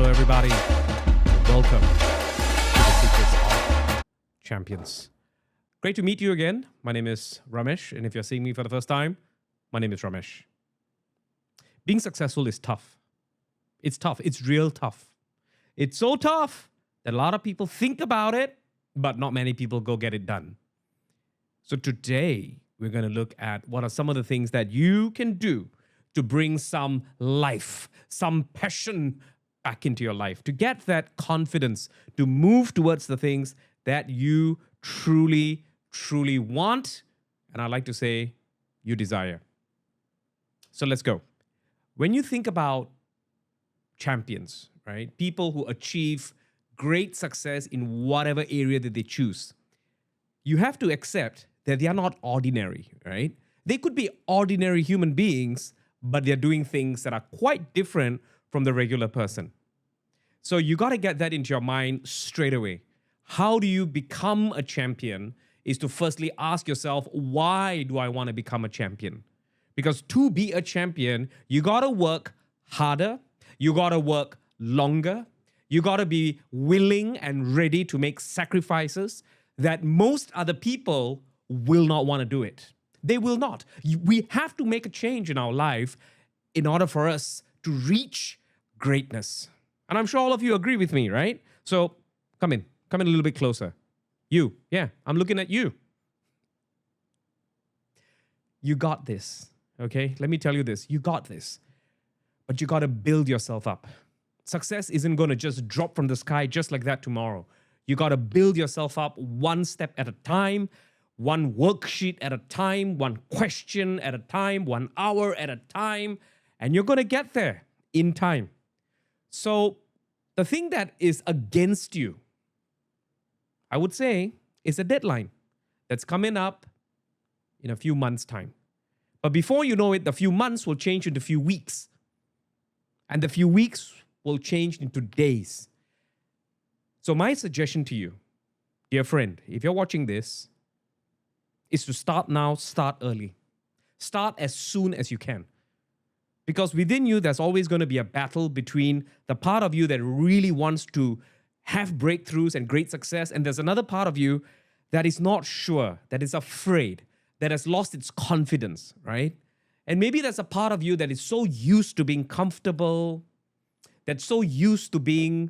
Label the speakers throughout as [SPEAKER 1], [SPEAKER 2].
[SPEAKER 1] Hello, everybody. Welcome to the Secrets of Champions. Great to meet you again. My name is Ramesh, and if you're seeing me for the first time, my name is Ramesh. Being successful is tough. It's tough. It's real tough. It's so tough that a lot of people think about it, but not many people go get it done. So today, we're going to look at what are some of the things that you can do to bring some life, some passion back into your life, to get that confidence, to move towards the things that you truly, truly want. And I like to say, you desire. So let's go. When you think about champions, right? People who achieve great success in whatever area that they choose, you have to accept that they are not ordinary, right? They could be ordinary human beings, but they're doing things that are quite different from the regular person. So you got to get that into your mind straight away. How do you become a champion is to firstly ask yourself, why do I want to become a champion? Because to be a champion, you got to work harder, you got to work longer, you got to be willing and ready to make sacrifices that most other people will not want to do it. They will not. We have to make a change in our life in order for us to reach greatness. And I'm sure all of you agree with me, right? So come in a little bit closer. You, yeah, I'm looking at you. You got this, okay? Let me tell you this, you got this. But you got to build yourself up. Success isn't going to just drop from the sky just like that tomorrow. You got to build yourself up one step at a time, one worksheet at a time, one question at a time, 1 hour at a time, and you're going to get there in time. So the thing that is against you, I would say, is a deadline that's coming up in a few months' time. But before you know it, the few months will change into a few weeks. And the few weeks will change into days. So my suggestion to you, dear friend, if you're watching this, is to start now, start early. Start as soon as you can. Because within you, there's always going to be a battle between the part of you that really wants to have breakthroughs and great success, and there's another part of you that is not sure, that is afraid, that has lost its confidence, right? And maybe there's a part of you that is so used to being comfortable, that's so used to being,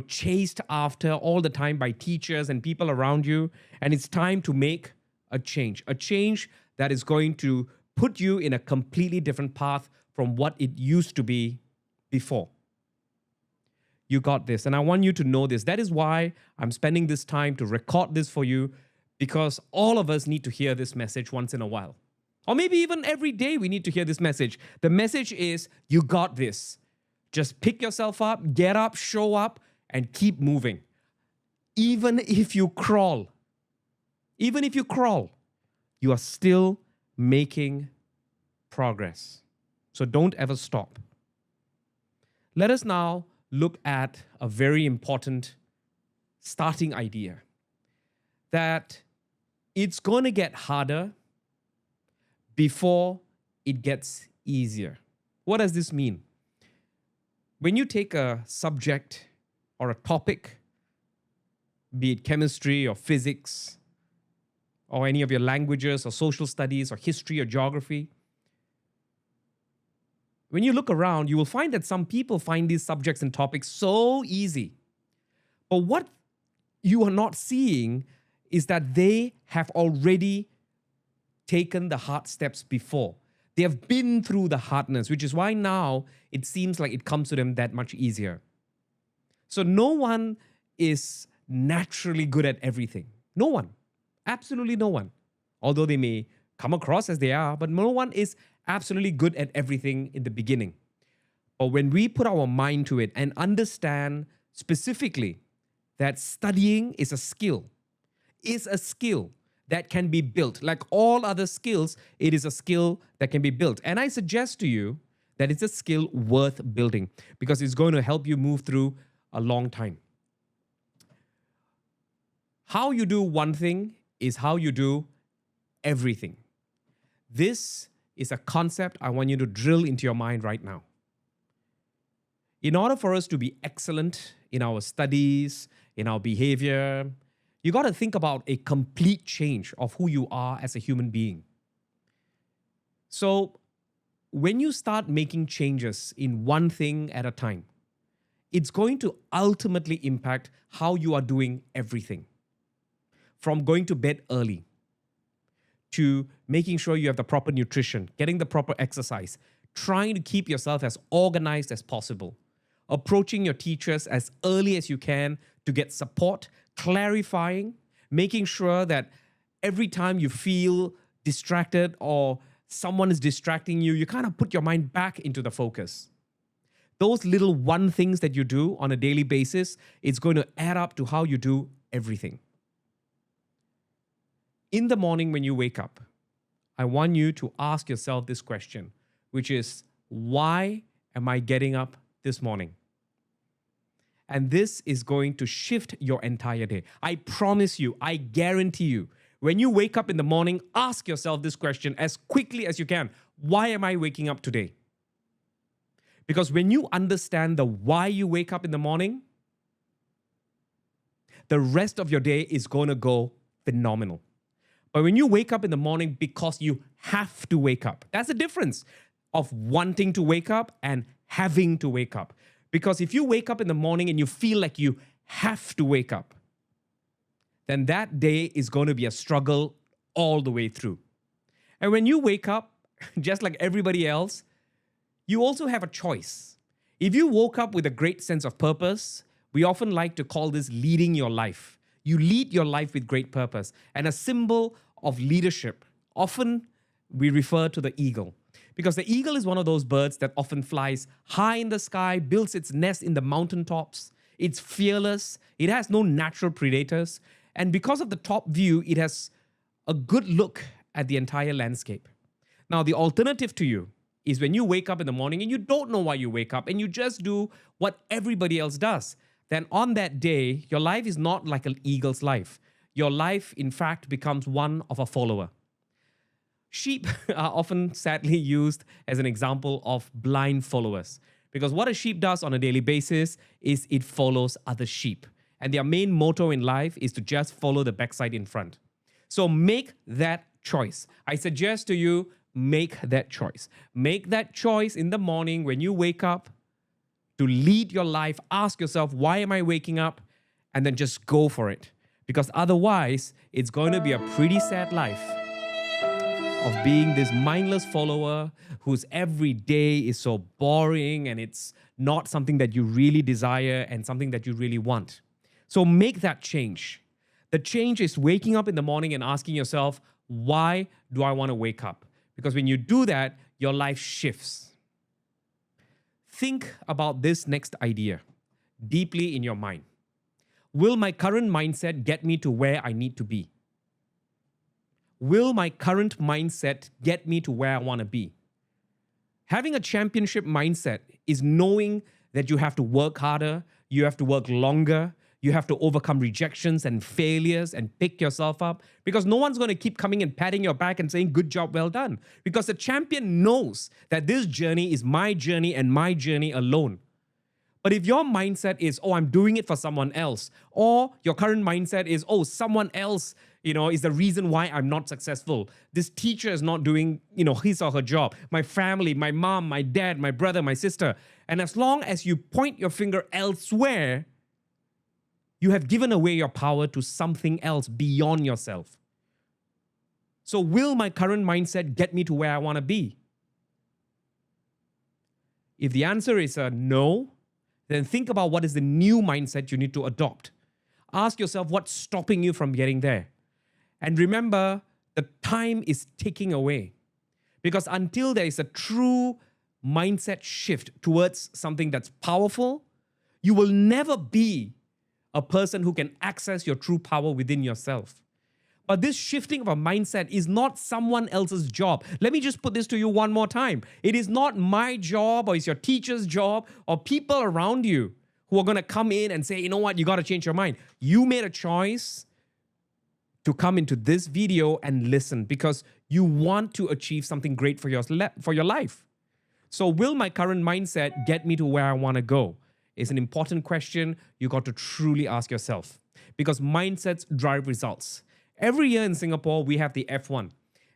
[SPEAKER 1] chased after all the time by teachers and people around you, and it's time to make a change that is going to put you in a completely different path from what it used to be before. You got this, and I want you to know this. That is why I'm spending this time to record this for you, because all of us need to hear this message once in a while. Or maybe even every day we need to hear this message. The message is, you got this. Just pick yourself up, get up, show up, and keep moving. Even if you crawl, you are still making progress. So don't ever stop. Let us now look at a very important starting idea, that it's going to get harder before it gets easier. What does this mean? When you take a subject or a topic, be it chemistry or physics, or any of your languages or social studies or history or geography, when you look around, you will find that some people find these subjects and topics so easy. But what you are not seeing is that they have already taken the hard steps before. They have been through the hardness, which is why now it seems like it comes to them that much easier. So no one is naturally good at everything. No one. Absolutely no one. Although they may come across as they are, but no one is absolutely good at everything in the beginning. But when we put our mind to it and understand specifically that studying is a skill that can be built. Like all other skills, it is a skill that can be built. And I suggest to you that it's a skill worth building, because it's going to help you move through a long time. How you do one thing is how you do everything. This is a concept I want you to drill into your mind right now. In order for us to be excellent in our studies, in our behavior, you got to think about a complete change of who you are as a human being. So, when you start making changes in one thing at a time, it's going to ultimately impact how you are doing everything. From going to bed early to making sure you have the proper nutrition, getting the proper exercise, trying to keep yourself as organized as possible, approaching your teachers as early as you can to get support, clarifying, making sure that every time you feel distracted or someone is distracting you, you kind of put your mind back into the focus. Those little one things that you do on a daily basis, it's going to add up to how you do everything. In the morning when you wake up, I want you to ask yourself this question, which is, why am I getting up this morning? And this is going to shift your entire day. I promise you, I guarantee you, when you wake up in the morning, ask yourself this question as quickly as you can. Why am I waking up today? Because when you understand the why you wake up in the morning, the rest of your day is going to go phenomenal. But when you wake up in the morning because you have to wake up, that's the difference of wanting to wake up and having to wake up. Because if you wake up in the morning and you feel like you have to wake up, then that day is going to be a struggle all the way through. And when you wake up, just like everybody else, you also have a choice. If you woke up with a great sense of purpose, we often like to call this leading your life. You lead your life with great purpose. And a symbol of leadership, often we refer to the eagle. Because the eagle is one of those birds that often flies high in the sky, builds its nest in the mountaintops. It's fearless. It has no natural predators. And because of the top view, it has a good look at the entire landscape. Now, the alternative to you is when you wake up in the morning and you don't know why you wake up and you just do what everybody else does. Then on that day, your life is not like an eagle's life. Your life, in fact, becomes one of a follower. Sheep are often sadly used as an example of blind followers, because what a sheep does on a daily basis is it follows other sheep. And their main motto in life is to just follow the backside in front. So make that choice. I suggest to you, make that choice. Make that choice in the morning when you wake up to lead your life. Ask yourself, why am I waking up? And then just go for it. Because otherwise, it's going to be a pretty sad life of being this mindless follower whose every day is so boring and it's not something that you really desire and something that you really want. So make that change. The change is waking up in the morning and asking yourself, why do I want to wake up? Because when you do that, your life shifts. Think about this next idea deeply in your mind. Will my current mindset get me to where I need to be? Will my current mindset get me to where I want to be? Having a championship mindset is knowing that you have to work harder, you have to work longer, you have to overcome rejections and failures and pick yourself up, because no one's going to keep coming and patting your back and saying, good job, well done. Because the champion knows that this journey is my journey and my journey alone. But if your mindset is, oh, I'm doing it for someone else, or your current mindset is, oh, someone else, is the reason why I'm not successful. This teacher is not doing, his or her job. My family, my mom, my dad, my brother, my sister. And as long as you point your finger elsewhere, you have given away your power to something else beyond yourself. So will my current mindset get me to where I want to be? If the answer is a no, then think about what is the new mindset you need to adopt. Ask yourself what's stopping you from getting there. And remember, the time is ticking away. Because until there is a true mindset shift towards something that's powerful, you will never be a person who can access your true power within yourself. But this shifting of a mindset is not someone else's job. Let me just put this to you one more time. It is not my job, or it's your teacher's job, or people around you who are going to come in and say, you know what, you got to change your mind. You made a choice to come into this video and listen because you want to achieve something great for your life. So, will my current mindset get me to where I want to go? Is an important question you got to truly ask yourself, because mindsets drive results. Every year in Singapore, we have the F1.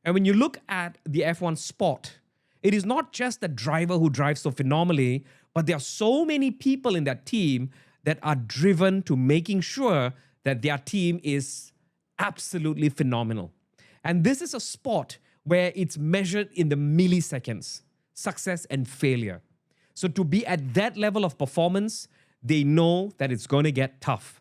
[SPEAKER 1] And when you look at the F1 sport, it is not just the driver who drives so phenomenally, but there are so many people in that team that are driven to making sure that their team is absolutely phenomenal. And this is a sport where it's measured in the milliseconds, success and failure. So to be at that level of performance, they know that it's going to get tough.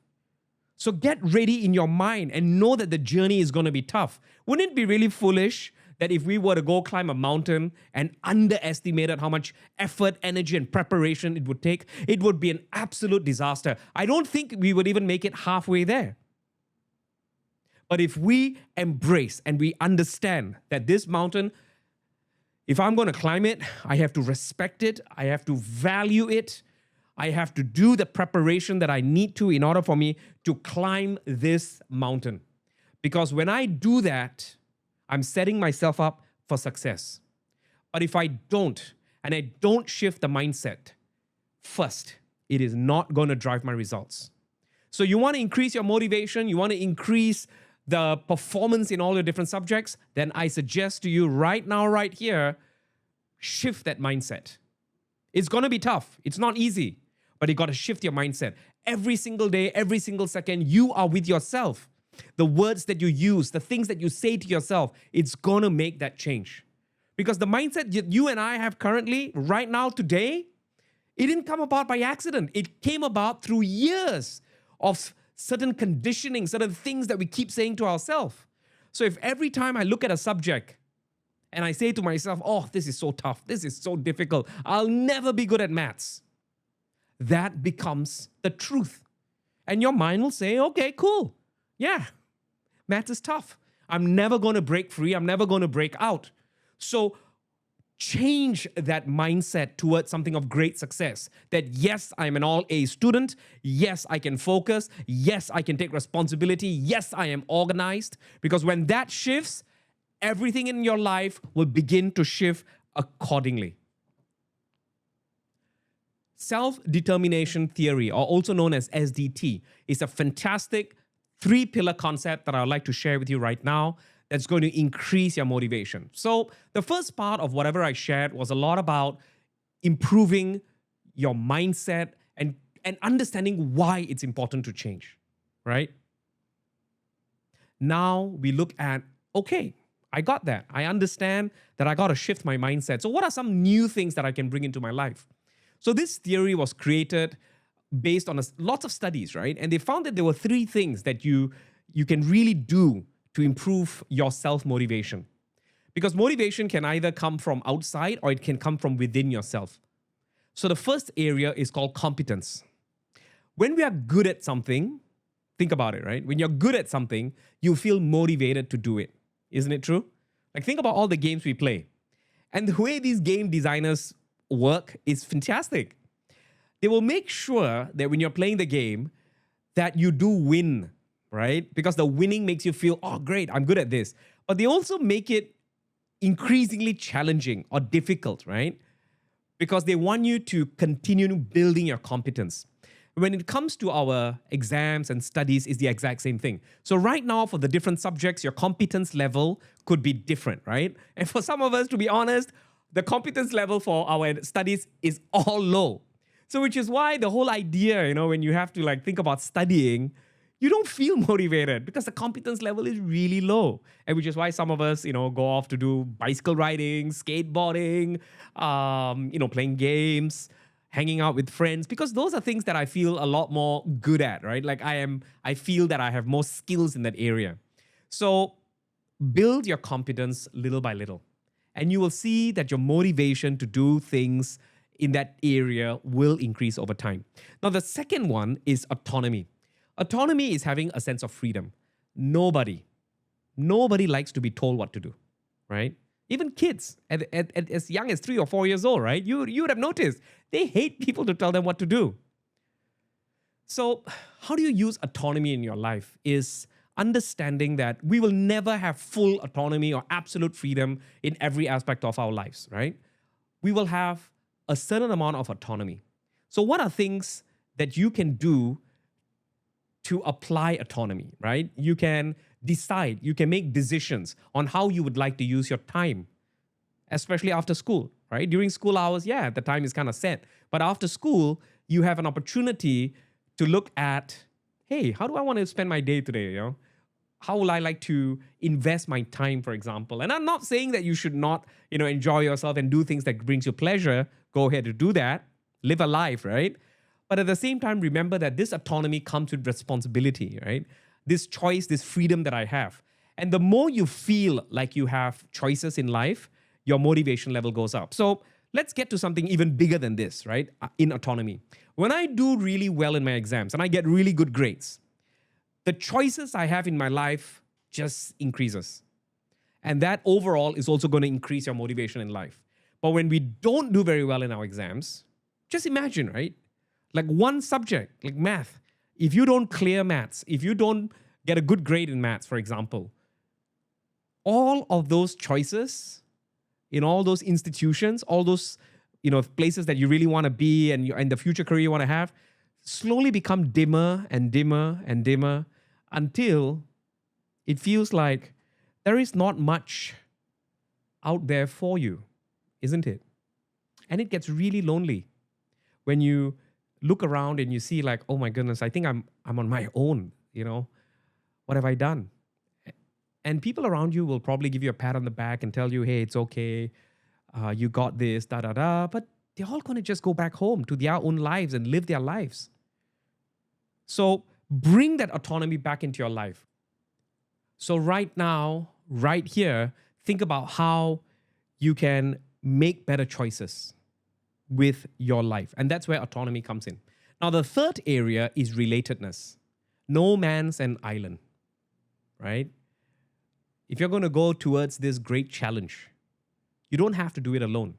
[SPEAKER 1] So get ready in your mind and know that the journey is going to be tough. Wouldn't it be really foolish that if we were to go climb a mountain and underestimated how much effort, energy, and preparation it would take? It would be an absolute disaster. I don't think we would even make it halfway there. But if we embrace and we understand that this mountain, if I'm going to climb it, I have to respect it, I have to value it, I have to do the preparation that I need to in order for me to climb this mountain. Because when I do that, I'm setting myself up for success. But if I don't, and I don't shift the mindset, first, it is not going to drive my results. So you want to increase your motivation, you want to increase the performance in all your different subjects, then I suggest to you right now, right here, shift that mindset. It's going to be tough. It's not easy, but you got to shift your mindset. Every single day, every single second, you are with yourself. The words that you use, the things that you say to yourself, it's going to make that change. Because the mindset that you and I have currently, right now, today, it didn't come about by accident. It came about through years of certain conditioning, certain things that we keep saying to ourselves. So if every time I look at a subject and I say to myself, oh, this is so tough, this is so difficult, I'll never be good at maths, that becomes the truth. And your mind will say, okay, cool. Yeah, maths is tough. I'm never going to break free. I'm never going to break out. So change that mindset towards something of great success. That yes, I'm an all A student. Yes, I can focus. Yes, I can take responsibility. Yes, I am organized. Because when that shifts, everything in your life will begin to shift accordingly. Self-determination theory, or also known as SDT, is a fantastic 3-pillar concept that I would like to share with you right now that's going to increase your motivation. So the first part of whatever I shared was a lot about improving your mindset and understanding why it's important to change, right? Now we look at, okay, I got that. I understand that I got to shift my mindset. So what are some new things that I can bring into my life? So this theory was created based on lots of studies, right? And they found that there were 3 things that you can really do to improve your self-motivation. Because motivation can either come from outside or it can come from within yourself. So the first area is called competence. When we are good at something, think about it, right? When you're good at something, you feel motivated to do it. Isn't it true? Like think about all the games we play. And the way these game designers work is fantastic. They will make sure that when you're playing the game, that you do win, right? Because the winning makes you feel, oh, great, I'm good at this. But they also make it increasingly challenging or difficult, right? Because they want you to continue building your competence. When it comes to our exams and studies, it's the exact same thing. So right now, for the different subjects, your competence level could be different, right? And for some of us, to be honest, the competence level for our studies is all low. So which is why the whole idea, when you have to think about studying, you don't feel motivated because the competence level is really low. And which is why some of us, go off to do bicycle riding, skateboarding, playing games, hanging out with friends, because those are things that I feel a lot more good at, right? I feel that I have more skills in that area. So build your competence little by little. And you will see that your motivation to do things in that area will increase over time. Now, the second one is autonomy. Autonomy is having a sense of freedom. Nobody likes to be told what to do, right? Even kids at as young as 3 or 4 years old, right? You would have noticed they hate people to tell them what to do. So how do you use autonomy in your life is understanding that we will never have full autonomy or absolute freedom in every aspect of our lives, right? we will have a certain amount of autonomy. So, what are things that you can do to apply autonomy, right? You can decide, you can make decisions on how you would like to use your time, especially after school, right? During school hours, yeah, the time is kind of set. But after school, you have an opportunity to look at, hey, how do I want to spend my day today? How will I like to invest my time, for example? And I'm not saying that you should not, enjoy yourself and do things that brings you pleasure. Go ahead to do that. Live a life, right? But at the same time, remember that this autonomy comes with responsibility, right? This choice, this freedom that I have. And the more you feel like you have choices in life, your motivation level goes up. So let's get to something even bigger than this, right? In autonomy. When I do really well in my exams and I get really good grades, the choices I have in my life just increases. And that overall is also going to increase your motivation in life. But when we don't do very well in our exams, just imagine, right? Like one subject, like math, if you don't clear maths, if you don't get a good grade in maths, for example, all of those choices in all those institutions, all those places that you really want to be and the future career you want to have, slowly become dimmer and dimmer and dimmer until it feels like there is not much out there for you, isn't it? And it gets really lonely when you look around and you see like, oh my goodness, I think I'm on my own, what have I done? And people around you will probably give you a pat on the back and tell you, hey, it's okay, you got this, da da da. But they're all going to just go back home to their own lives and live their lives. So bring that autonomy back into your life. So right now, right here, think about how you can make better choices with your life. And that's where autonomy comes in. Now, the third area is relatedness. No man's an island, right? If you're going to go towards this great challenge, you don't have to do it alone.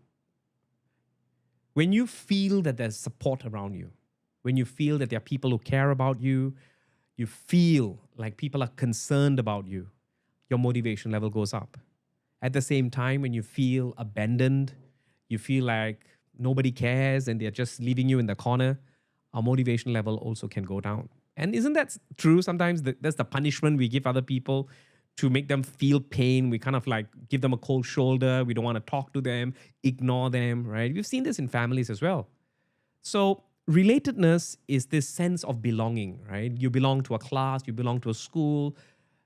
[SPEAKER 1] When you feel that there's support around you, when you feel that there are people who care about you, you feel like people are concerned about you, your motivation level goes up. At the same time, when you feel abandoned, you feel like nobody cares and they're just leaving you in the corner, our motivation level also can go down. And isn't that true? Sometimes that's the punishment we give other people to make them feel pain. We kind of like give them a cold shoulder. We don't want to talk to them, ignore them, right? We've seen this in families as well. So relatedness is this sense of belonging, right? You belong to a class, you belong to a school.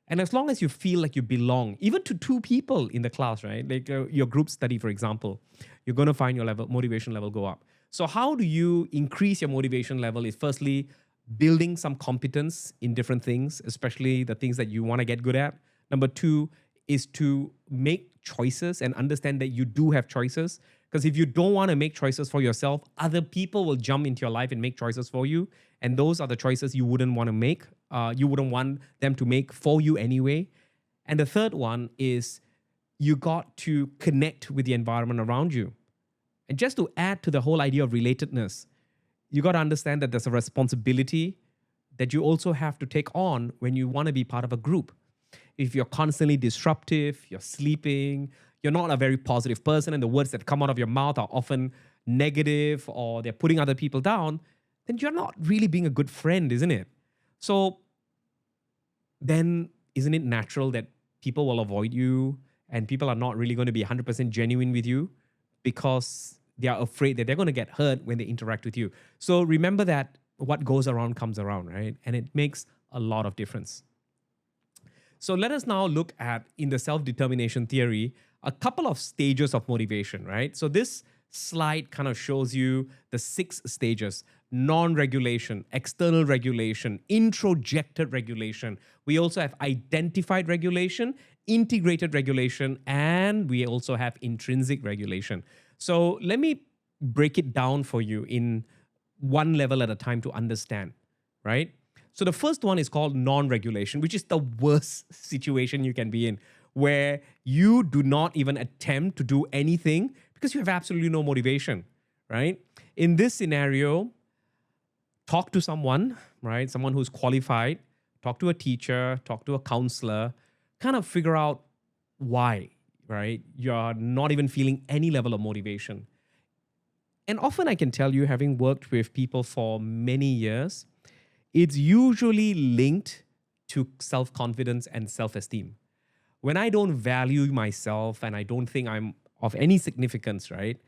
[SPEAKER 1] And as long as you feel like you belong, even to two people in the class, right? Like your group study, for example, you're going to find your motivation level go up. So how do you increase your motivation level is firstly, building some competence in different things, especially the things that you want to get good at. Number two is to make choices and understand that you do have choices. Because if you don't want to make choices for yourself, other people will jump into your life and make choices for you. And those are the choices you wouldn't want to make. You wouldn't want them to make for you anyway. And the third one is you got to connect with the environment around you. And just to add to the whole idea of relatedness, you got to understand that there's a responsibility that you also have to take on when you want to be part of a group. If you're constantly disruptive, you're sleeping, you're not a very positive person, and the words that come out of your mouth are often negative or they're putting other people down, then you're not really being a good friend, isn't it? So then isn't it natural that people will avoid you and people are not really going to be 100% genuine with you because they are afraid that they're going to get hurt when they interact with you? So remember that what goes around comes around, right? And it makes a lot of difference. So let us now look at, in the self-determination theory, a couple of stages of motivation, right? So this slide kind of shows you the 6 stages: non-regulation, external regulation, introjected regulation. We also have identified regulation, integrated regulation, and we also have intrinsic regulation. So let me break it down for you in one level at a time to understand, right? So the first one is called non-regulation, which is the worst situation you can be in, where you do not even attempt to do anything because you have absolutely no motivation, right? In this scenario, talk to someone, right? Someone who's qualified, talk to a teacher, talk to a counselor, kind of figure out why, right? You're not even feeling any level of motivation. And often I can tell you, having worked with people for many years, it's usually linked to self confidence and self esteem. When I don't value myself and I don't think I'm of any significance, right?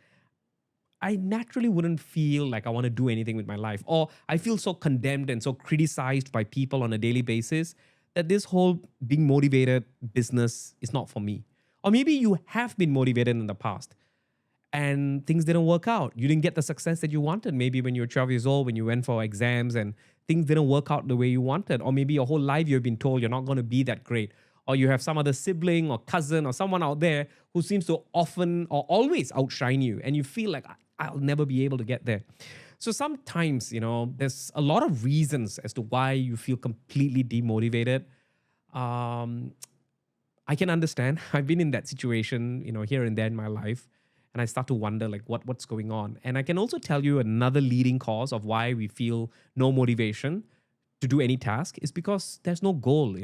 [SPEAKER 1] I naturally wouldn't feel like I want to do anything with my life. Or I feel so condemned and so criticized by people on a daily basis that this whole being motivated business is not for me. Or maybe you have been motivated in the past and things didn't work out. You didn't get the success that you wanted. Maybe when you were 12 years old, when you went for exams and things didn't work out the way you wanted. Or maybe your whole life you've been told you're not going to be that great. Or you have some other sibling or cousin or someone out there who seems to often or always outshine you. And you feel like, I'll never be able to get there. So sometimes, there's a lot of reasons as to why you feel completely demotivated. Um, I can understand. I've been in that situation, here and there in my life. And I start to wonder like what's going on. And I can also tell you another leading cause of why we feel no motivation to do any task is because there's no goal.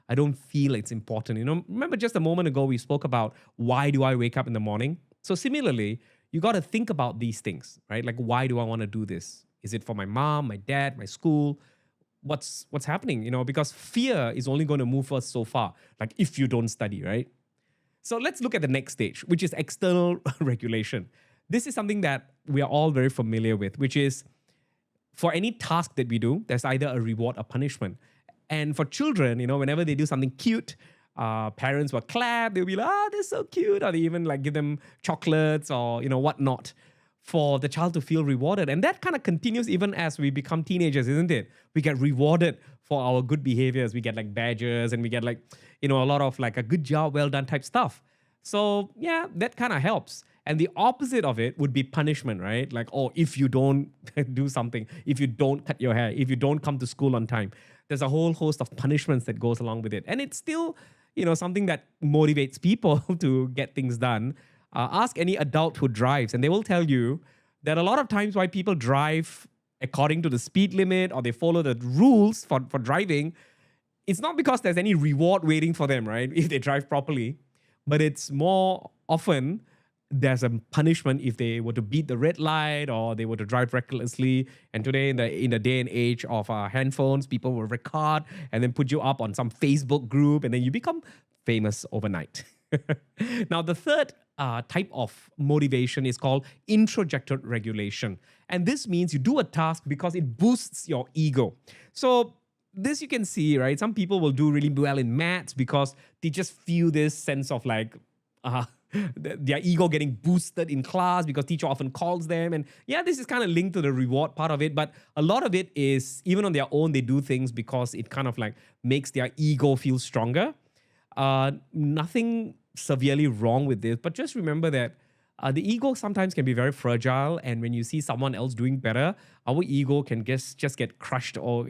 [SPEAKER 1] I don't feel it's important. Remember just a moment ago we spoke about why do I wake up in the morning? So similarly, you got to think about these things, right? Like, why do I want to do this? Is it for my mom, my dad, my school? What's happening? Because fear is only going to move us so far. Like if you don't study, right? So let's look at the next stage, which is external regulation. This is something that we are all very familiar with, which is for any task that we do, there's either a reward or punishment. And for children, whenever they do something cute, parents will clap, they'll be like, they're so cute. Or they even like give them chocolates or, whatnot for the child to feel rewarded. And that kind of continues even as we become teenagers, isn't it? We get rewarded for our good behaviors. We get like badges and we get like, a lot of like a good job, well done type stuff. So yeah, that kind of helps. And the opposite of it would be punishment, right? Like, if you don't do something, if you don't cut your hair, if you don't come to school on time, there's a whole host of punishments that goes along with it. And it's still, something that motivates people to get things done. Ask any adult who drives, and they will tell you that a lot of times why people drive according to the speed limit or they follow the rules for driving, it's not because there's any reward waiting for them, right? If they drive properly, but it's more often there's a punishment if they were to beat the red light or they were to drive recklessly. And today, in the day and age of handphones, people will record and then put you up on some Facebook group, and then you become famous overnight. Now, the third type of motivation is called introjected regulation. And this means you do a task because it boosts your ego. So this you can see, right? Some people will do really well in maths because they just feel this sense of like their ego getting boosted in class because teacher often calls them. And yeah, this is kind of linked to the reward part of it. But a lot of it is, even on their own, they do things because it kind of like makes their ego feel stronger. Nothing severely wrong with this, but just remember that the ego sometimes can be very fragile, and when you see someone else doing better, our ego can just get crushed, or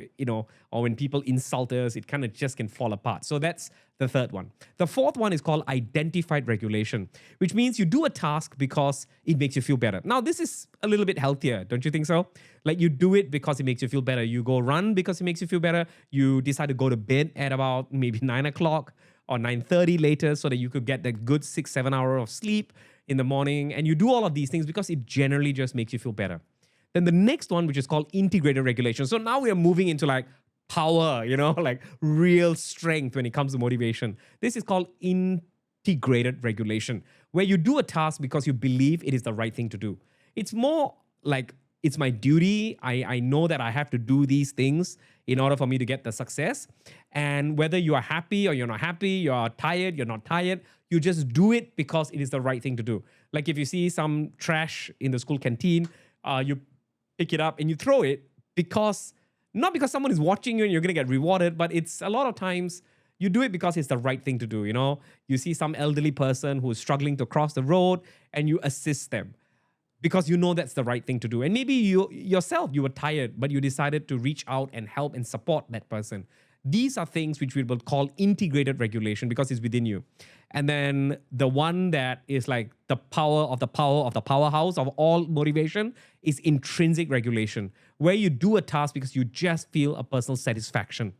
[SPEAKER 1] or when people insult us, it kind of just can fall apart. So that's the third one. The fourth one is called identified regulation, which means you do a task because it makes you feel better. Now, this is a little bit healthier, don't you think so? Like you do it because it makes you feel better. You go run because it makes you feel better. You decide to go to bed at about maybe 9 o'clock or 9:30 later so that you could get that good 6-7 hour of sleep in the morning. And you do all of these things because it generally just makes you feel better. Then the next one, which is called integrated regulation. So now we are moving into like power, like real strength when it comes to motivation. This is called integrated regulation, where you do a task because you believe it is the right thing to do. It's more like it's my duty. I know that I have to do these things in order for me to get the success. And whether you are happy or you're not happy, you're tired, you're not tired, you just do it because it is the right thing to do. Like if you see some trash in the school canteen, you pick it up and you throw it not because someone is watching you and you're going to get rewarded, but it's a lot of times you do it because it's the right thing to do. You see some elderly person who is struggling to cross the road and you assist them because you know that's the right thing to do. And maybe you yourself, you were tired, but you decided to reach out and help and support that person. These are things which we will call integrated regulation because it's within you. And then the one that is like the power of the powerhouse of all motivation is intrinsic regulation, where you do a task because you just feel a personal satisfaction.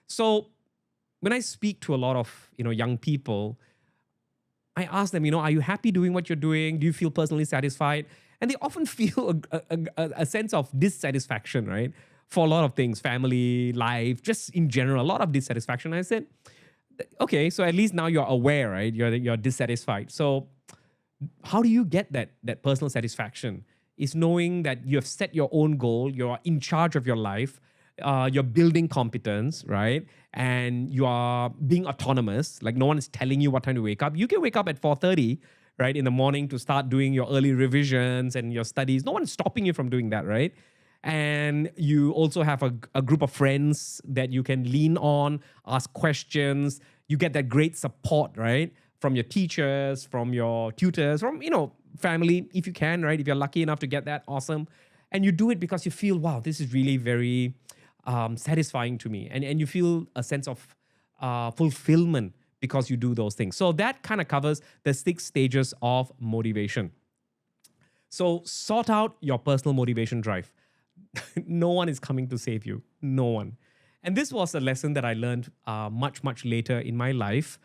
[SPEAKER 1] So when I speak to a lot of young people, I ask them, are you happy doing what you're doing? Do you feel personally satisfied? And they often feel a sense of dissatisfaction, right? For a lot of things, family, life, just in general, a lot of dissatisfaction. I said, okay, so at least now you're aware, right? You're dissatisfied. So how do you get that personal satisfaction? Is knowing that you have set your own goal, you're in charge of your life, you're building competence, right? And you are being autonomous. Like no one is telling you what time to wake up. You can wake up at 4:30, right, in the morning to start doing your early revisions and your studies. No one's stopping you from doing that, right? And you also have a group of friends that you can lean on, ask questions. You get that great support, right? From your teachers, from your tutors, from, family, if you can, right? If you're lucky enough to get that, awesome. And you do it because you feel, wow, this is really very satisfying to me. And you feel a sense of fulfillment because you do those things. So that kind of covers the 6 stages of motivation. So sort out your personal motivation drive. No one is coming to save you. No one. And this was a lesson that I learned much, much later in my life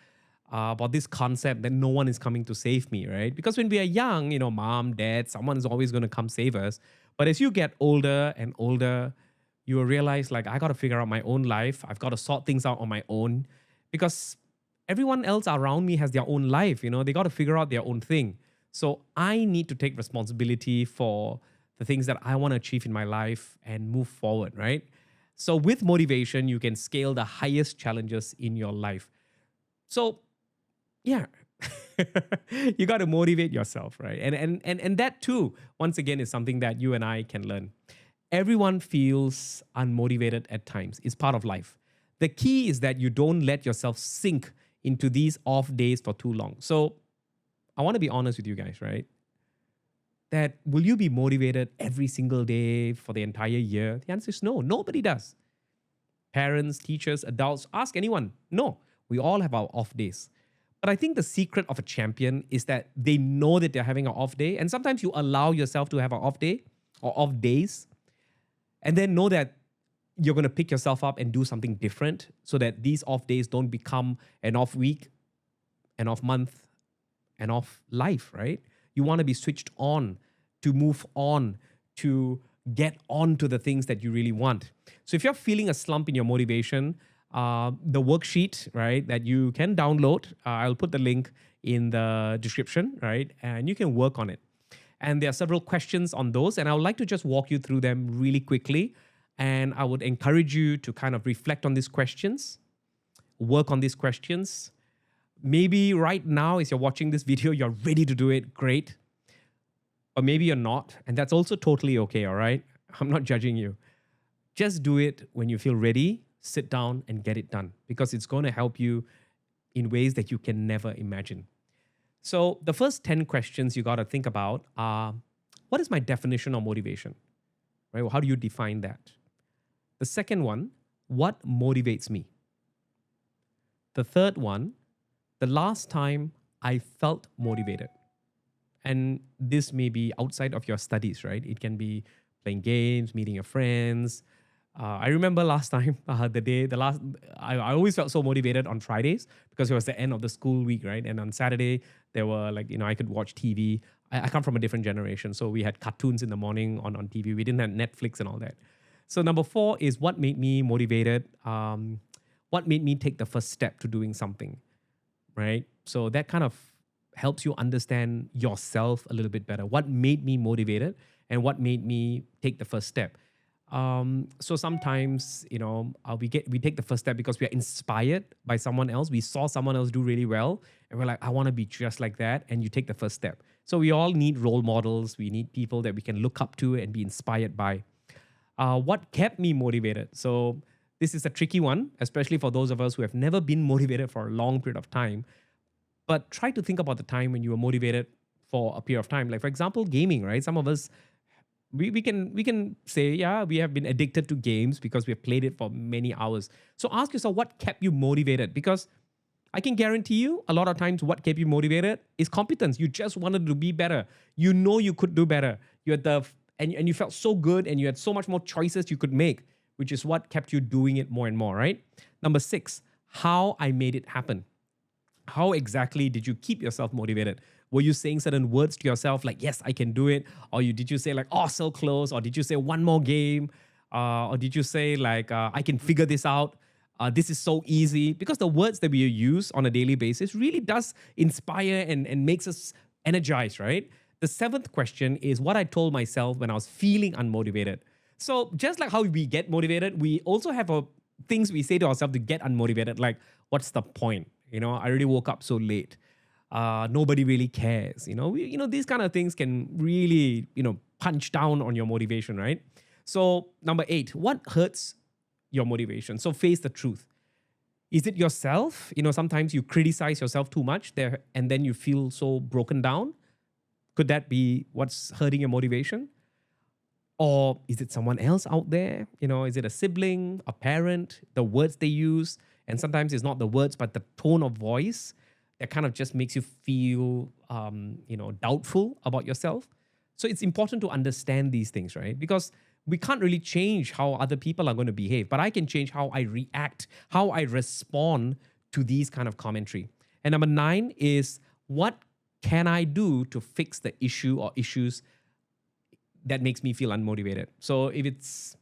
[SPEAKER 1] about this concept that no one is coming to save me, right? Because when we are young, mom, dad, someone is always going to come save us. But as you get older and older, you will realize, like, I got to figure out my own life. I've got to sort things out on my own because everyone else around me has their own life. They got to figure out their own thing. So I need to take responsibility for the things that I want to achieve in my life and move forward, right? So with motivation, you can scale the highest challenges in your life. So yeah, you got to motivate yourself, right? And that too, once again, is something that you and I can learn. Everyone feels unmotivated at times. It's part of life. The key is that you don't let yourself sink into these off days for too long. So I want to be honest with you guys, right? That will you be motivated every single day for the entire year? The answer is no. Nobody does. Parents, teachers, adults, ask anyone. No, we all have our off days. But I think the secret of a champion is that they know that they're having an off day. And sometimes you allow yourself to have an off day or off days. And then know that you're going to pick yourself up and do something different so that these off days don't become an off week, an off month, an off life, right? You want to be switched on to move on, to get on to the things that you really want. So if you're feeling a slump in your motivation, the worksheet, right, that you can download, I'll put the link in the description, right? And you can work on it. And there are several questions on those, and I would like to just walk you through them really quickly. And I would encourage you to kind of reflect on these questions, work on these questions. Maybe right now, as you're watching this video, you're ready to do it, great. Or maybe you're not, and that's also totally okay, all right? I'm not judging you. Just do it when you feel ready, sit down and get it done because it's going to help you in ways that you can never imagine. So the first 10 questions you got to think about are, what is my definition of motivation? Right? Well, how do you define that? The second one, what motivates me? The third one, the last time I felt motivated. And this may be outside of your studies, right? It can be playing games, meeting your friends. I remember last time, I always felt so motivated on Fridays because it was the end of the school week, right? And on Saturday, there were I could watch TV. I come from a different generation. So we had cartoons in the morning on TV. We didn't have Netflix and all that. So number 4 is what made me motivated. What made me take the first step to doing something, right? So that kind of helps you understand yourself a little bit better. What made me motivated and what made me take the first step. So sometimes, we take the first step because we are inspired by someone else. We saw someone else do really well and we're like, I want to be just like that. And you take the first step. So we all need role models. We need people that we can look up to and be inspired by. What kept me motivated? So this is a tricky one, especially for those of us who have never been motivated for a long period of time. But try to think about the time when you were motivated for a period of time. Like, for example, gaming, right? Some of us, we can say, yeah, we have been addicted to games because we have played it for many hours. So ask yourself, what kept you motivated? Because I can guarantee you a lot of times what kept you motivated is competence. You just wanted to be better. You know you could do better. You had and you felt so good and you had so much more choices you could make, which is what kept you doing it more and more, right? Number 6, how I made it happen. How exactly did you keep yourself motivated? Were you saying certain words to yourself like, yes, I can do it? Or did you say like, oh, so close? Or did you say one more game? Or did you say like, I can figure this out? This is so easy. Because the words that we use on a daily basis really does inspire and makes us energized, right? The seventh question is what I told myself when I was feeling unmotivated. So just like how we get motivated, we also have things we say to ourselves to get unmotivated. Like, what's the point? I already woke up so late. Nobody really cares. These kind of things can really, punch down on your motivation, right? So number 8, what hurts your motivation? So face the truth. Is it yourself? Sometimes you criticize yourself too much there, and then you feel so broken down. Could that be what's hurting your motivation? Or is it someone else out there? Is it a sibling, a parent, the words they use? And sometimes it's not the words, but the tone of voice that kind of just makes you feel, doubtful about yourself. So it's important to understand these things, right? Because we can't really change how other people are going to behave, but I can change how I react, how I respond to these kind of commentary. And number 9 is what can I do to fix the issue or issues that makes me feel unmotivated? So if it's,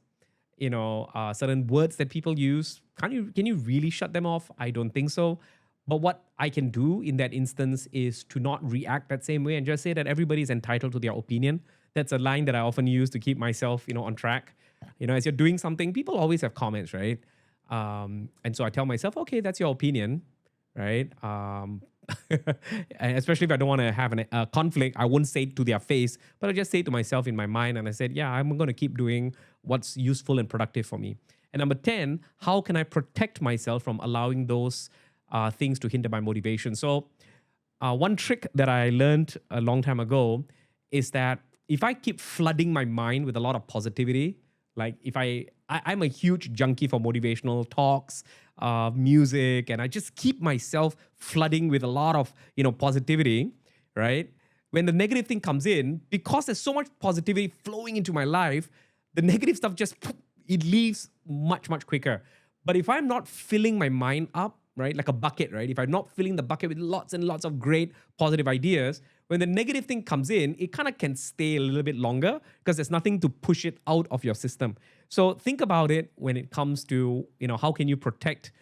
[SPEAKER 1] certain words that people use, can you really shut them off? I don't think so. But what I can do in that instance is to not react that same way and just say that everybody is entitled to their opinion. That's a line that I often use to keep myself, on track. As you're doing something, people always have comments, right? And so I tell myself, okay, that's your opinion, right? And especially if I don't want to have a conflict, I won't say it to their face, but I just say it to myself in my mind. And I said, yeah, I'm going to keep doing what's useful and productive for me. And number 10, how can I protect myself from allowing those things to hinder my motivation? So one trick that I learned a long time ago is that if I keep flooding my mind with a lot of positivity, like if I'm a huge junkie for motivational talks, music, and I just keep myself flooding with a lot of, positivity, right? When the negative thing comes in, because there's so much positivity flowing into my life, the negative stuff it leaves much, much quicker. But if I'm not filling my mind up, right, like a bucket, right? If I'm not filling the bucket with lots and lots of great positive ideas, when the negative thing comes in, it kind of can stay a little bit longer because there's nothing to push it out of your system. So think about it when it comes to, how can you protect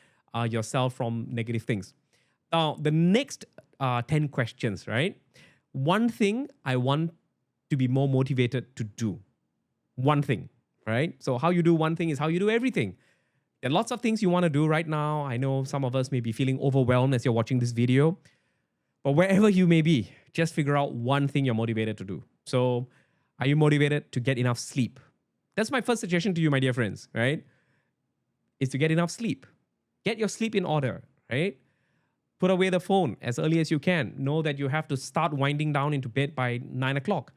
[SPEAKER 1] yourself from negative things? Now, the next 10 questions, right? One thing I want to be more motivated to do. One thing, right? So how you do one thing is how you do everything. There are lots of things you want to do right now. I know some of us may be feeling overwhelmed as you're watching this video, but wherever you may be, just figure out one thing you're motivated to do. So are you motivated to get enough sleep? That's my first suggestion to you, my dear friends, right? Is to get enough sleep. Get your sleep in order, right? Put away the phone as early as you can. Know that you have to start winding down into bed by 9 o'clock.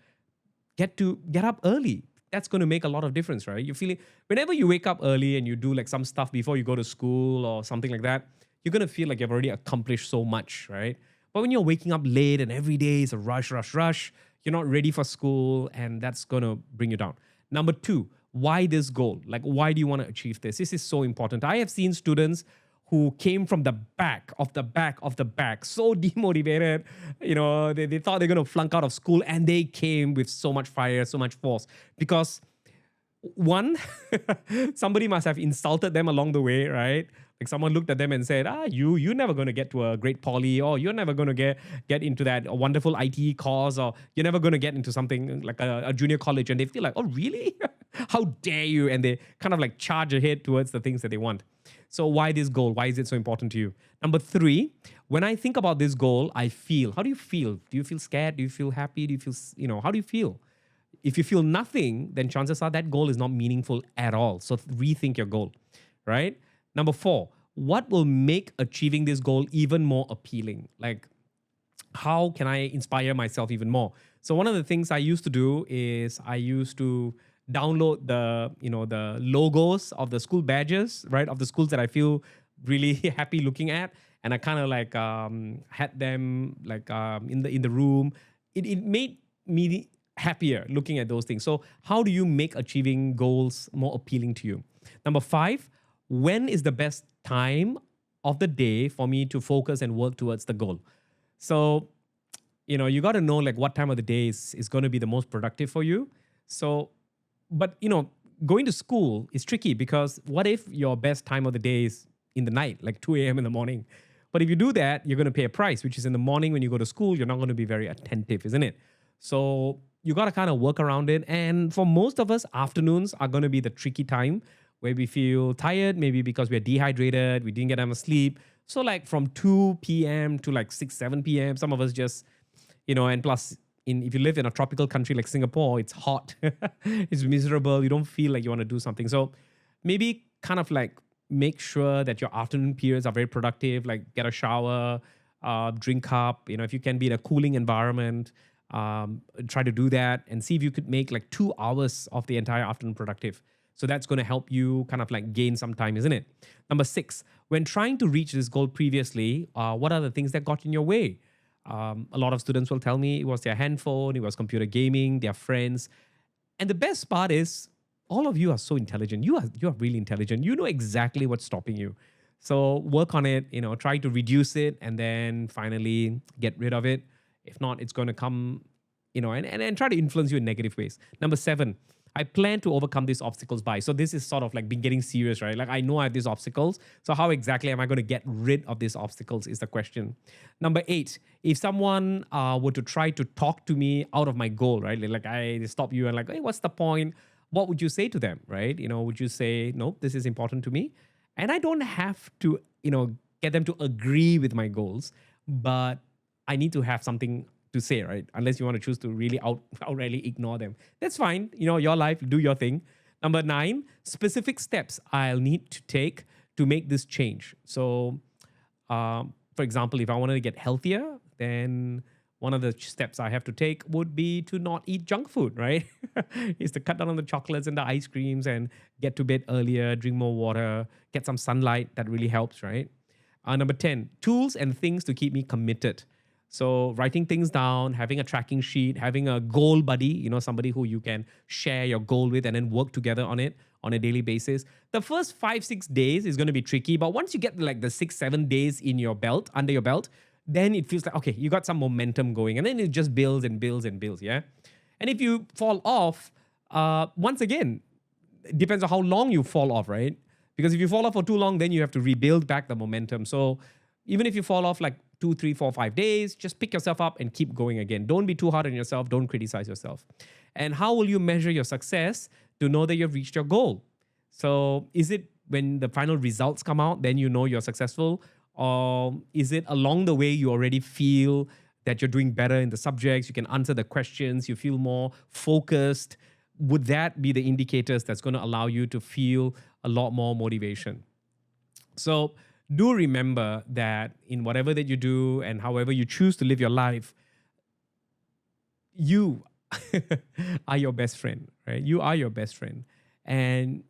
[SPEAKER 1] Get up early. That's going to make a lot of difference, right? You're feeling, whenever you wake up early and you do like some stuff before you go to school or something like that, you're going to feel like you've already accomplished so much, right? But when you're waking up late and every day is a rush, you're not ready for school, and that's going to bring you down. Number 2, why this goal? Like, why do you want to achieve this? This is so important. I have seen students who came from the back, so demotivated. They thought they're going to flunk out of school, and they came with so much fire, so much force. Because one, somebody must have insulted them along the way, right? Like someone looked at them and said, you're never going to get to a great poly, or you're never going to get into that wonderful IT course, or you're never going to get into something like a junior college. And they feel like, oh, really? How dare you? And they kind of like charge ahead towards the things that they want. So why this goal? Why is it so important to you? Number 3, when I think about this goal, I feel, how do you feel? Do you feel scared? Do you feel happy? Do you feel, how do you feel? If you feel nothing, then chances are that goal is not meaningful at all. So rethink your goal, right? Number 4, what will make achieving this goal even more appealing? Like, how can I inspire myself even more? So one of the things I used to do is I used to download the logos of the school badges, right, of the schools that I feel really happy looking at, and I kind of like had them like in the room. It made me happier looking at those things. So how do you make achieving goals more appealing to you? Number 5, when is the best time of the day for me to focus and work towards the goal? So you got to know like what time of the day is going to be the most productive for you. So, but going to school is tricky because what if your best time of the day is in the night, like 2 a.m. in the morning? But if you do that, you're going to pay a price, which is in the morning when you go to school, you're not going to be very attentive, isn't it? So you got to kind of work around it. And for most of us, afternoons are going to be the tricky time where we feel tired, maybe because we're dehydrated, we didn't get enough sleep. So like from 2 p.m. to like 6, 7 p.m., some of us just, and plus, if you live in a tropical country like Singapore, it's hot, it's miserable, you don't feel like you want to do something. So maybe kind of like make sure that your afternoon periods are very productive, like get a shower, drink up, if you can be in a cooling environment, try to do that and see if you could make like 2 hours of the entire afternoon productive. So that's going to help you kind of like gain some time, isn't it? Number 6, when trying to reach this goal previously, what are the things that got in your way? A lot of students will tell me it was their handphone, it was computer gaming, their friends. And the best part is all of you are so intelligent. You are really intelligent. You know exactly what's stopping you. So work on it, try to reduce it and then finally get rid of it. If not, it's going to come, and try to influence you in negative ways. Number 7, I plan to overcome these obstacles by. So this is sort of like being getting serious, right? Like I know I have these obstacles. So how exactly am I going to get rid of these obstacles is the question. Number 8, if someone were to try to talk to me out of my goal, right? Like I stop you and like, hey, what's the point? What would you say to them, right? Would you say, no, this is important to me? And I don't have to, get them to agree with my goals, but I need to have something to say, right? Unless you want to choose to really outrightly ignore them. That's fine. Your life, do your thing. Number 9, specific steps I'll need to take to make this change. So, for example, if I wanted to get healthier, then one of the steps I have to take would be to not eat junk food, right? Is to cut down on the chocolates and the ice creams and get to bed earlier, drink more water, get some sunlight. That really helps, right? Number 10, tools and things to keep me committed. So writing things down, having a tracking sheet, having a goal buddy, somebody who you can share your goal with and then work together on it on a daily basis. The first 5, 6 days is going to be tricky, but once you get like the 6, 7 days in your belt, under your belt, then it feels like, okay, you got some momentum going and then it just builds and builds and builds. Yeah. And if you fall off, once again, it depends on how long you fall off, right? Because if you fall off for too long, then you have to rebuild back the momentum. So even if you fall off like 2, 3, 4, 5 days, just pick yourself up and keep going again. Don't be too hard on yourself. Don't criticize yourself. And how will you measure your success to know that you've reached your goal? So is it when the final results come out, then you know you're successful? Or is it along the way you already feel that you're doing better in the subjects, you can answer the questions, you feel more focused? Would that be the indicators that's going to allow you to feel a lot more motivation? So do remember that in whatever that you do and however you choose to live your life, you are your best friend, right? You are your best friend. And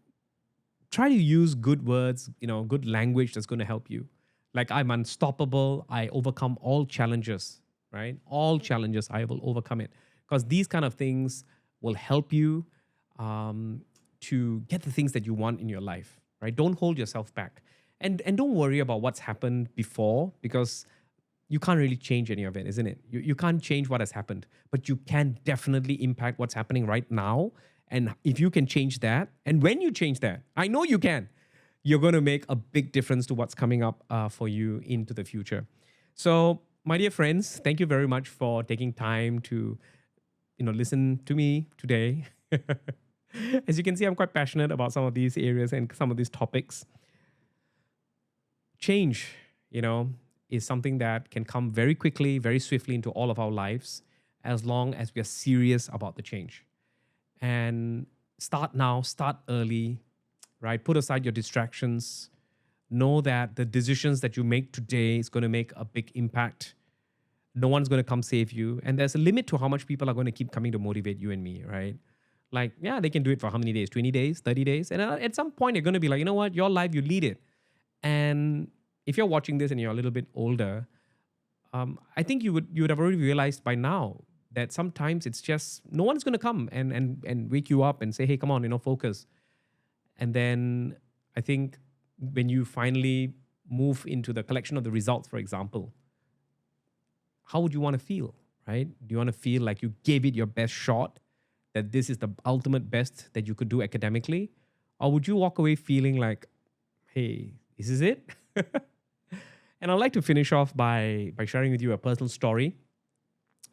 [SPEAKER 1] try to use good words, good language that's going to help you. Like, I'm unstoppable. I overcome all challenges, right? All challenges, I will overcome it. Because these kind of things will help you to get the things that you want in your life, right? Don't hold yourself back. And don't worry about what's happened before, because you can't really change any of it, isn't it? You can't change what has happened, but you can definitely impact what's happening right now. And if you can change that, and when you change that, I know you can, you're going to make a big difference to what's coming up for you into the future. So, my dear friends, thank you very much for taking time to, listen to me today. As you can see, I'm quite passionate about some of these areas and some of these topics. Change, is something that can come very quickly, very swiftly into all of our lives, as long as we are serious about the change. And start now, start early, right? Put aside your distractions. Know that the decisions that you make today is going to make a big impact. No one's going to come save you. And there's a limit to how much people are going to keep coming to motivate you and me, right? Like, yeah, they can do it for how many days? 20 days, 30 days? And at some point, you're going to be like, you know what? Your life, you lead it. And if you're watching this and you're a little bit older, I think you would have already realized by now that sometimes it's just no one's going to come and wake you up and say, hey, come on, focus. And then I think when you finally move into the collection of the results, for example, how would you want to feel, right? Do you want to feel like you gave it your best shot, that this is the ultimate best that you could do academically? Or would you walk away feeling like, hey, this is it? And I'd like to finish off by sharing with you a personal story.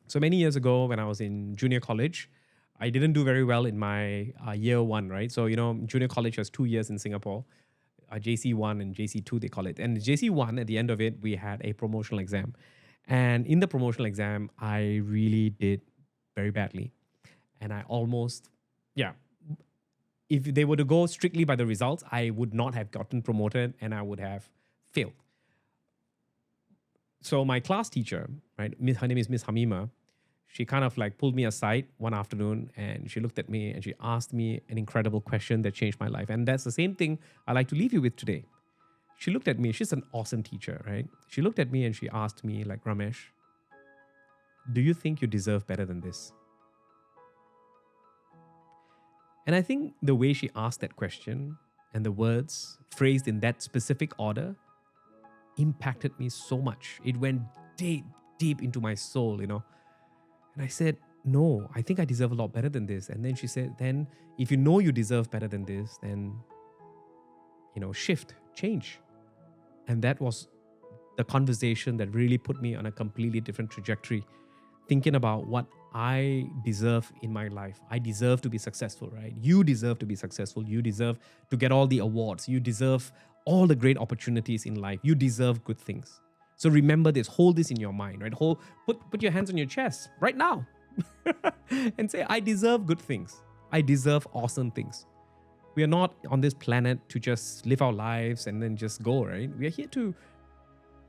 [SPEAKER 1] So many years ago, when I was in junior college, I didn't do very well in my year one, right? So, junior college has 2 years in Singapore, JC1 and JC2, they call it. And JC1, at the end of it, we had a promotional exam. And in the promotional exam, I really did very badly. And I almost, yeah, if they were to go strictly by the results, I would not have gotten promoted and I would have failed. So my class teacher, right, her name is Miss Hamima, she kind of like pulled me aside one afternoon and she looked at me and she asked me an incredible question that changed my life. And that's the same thing I like to leave you with today. She looked at me, she's an awesome teacher, right? She looked at me and she asked me like, Ramesh, do you think you deserve better than this? And I think the way she asked that question and the words phrased in that specific order impacted me so much. It went deep, deep into my soul, And I said, no, I think I deserve a lot better than this. And then she said, then if you know you deserve better than this, then, shift, change. And that was the conversation that really put me on a completely different trajectory, thinking about what I deserve in my life. I deserve to be successful, right? You deserve to be successful. You deserve to get all the awards. You deserve all the great opportunities in life. You deserve good things. So remember this, hold this in your mind, right? Put your hands on your chest right now and say, I deserve good things. I deserve awesome things. We are not on this planet to just live our lives and then just go, right? We are here to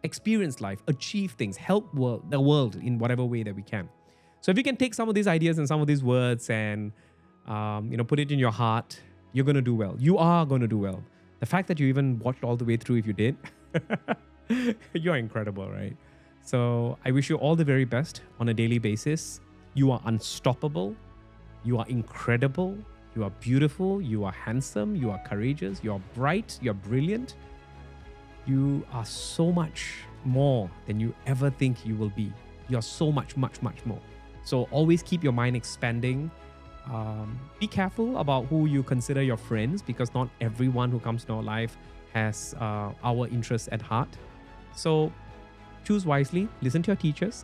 [SPEAKER 1] experience life, achieve things, help the world in whatever way that we can. So if you can take some of these ideas and some of these words and, put it in your heart, you're going to do well. You are going to do well. The fact that you even watched all the way through, if you did, you're incredible, right? So I wish you all the very best on a daily basis. You are unstoppable. You are incredible. You are beautiful. You are handsome. You are courageous. You are bright. You are brilliant. You are so much more than you ever think you will be. You are so much, much, much more. So always keep your mind expanding. Be careful about who you consider your friends, because not everyone who comes to our life has our interests at heart. So choose wisely, listen to your teachers.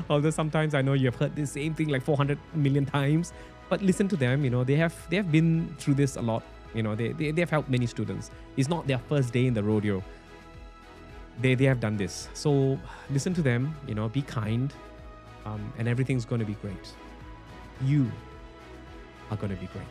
[SPEAKER 1] Although sometimes I know you've heard the same thing like 400 million times, but listen to them. They have been through this a lot. They have helped many students. It's not their first day in the rodeo. They have done this. So listen to them, be kind, and everything's going to be great. You are going to be great.